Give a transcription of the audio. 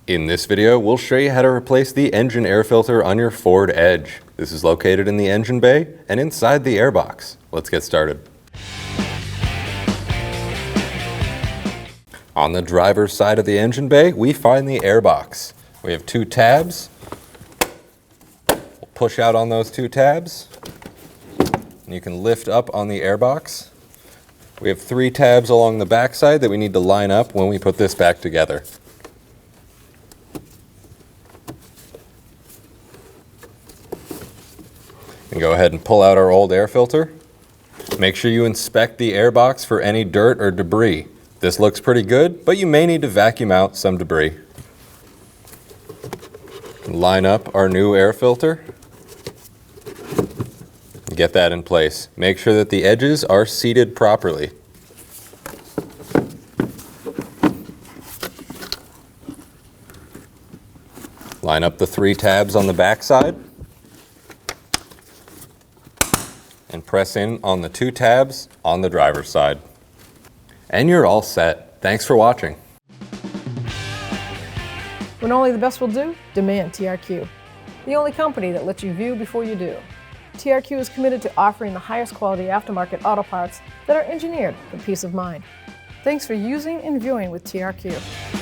In this video, we'll show you how to replace the engine air filter on your Ford Edge. This is located in the engine bay and inside the airbox. Let's get started. On the driver's side of the engine bay, we find the airbox. We have two tabs. We'll push out on those two tabs. And you can lift up on the airbox. We have three tabs along the back side that we need to line up when we put this back together. And go ahead and pull out our old air filter. Make sure you inspect the airbox for any dirt or debris. This looks pretty good, but you may need to vacuum out some debris. Line up our new air filter. Get that in place. Make sure that the edges are seated properly. Line up the three tabs on the back side. And press in on the two tabs on the driver's side. And you're all set. Thanks for watching. When only the best will do, demand TRQ. The only company that lets you view before you do. TRQ is committed to offering the highest quality aftermarket auto parts that are engineered for peace of mind. Thanks for using and viewing with TRQ.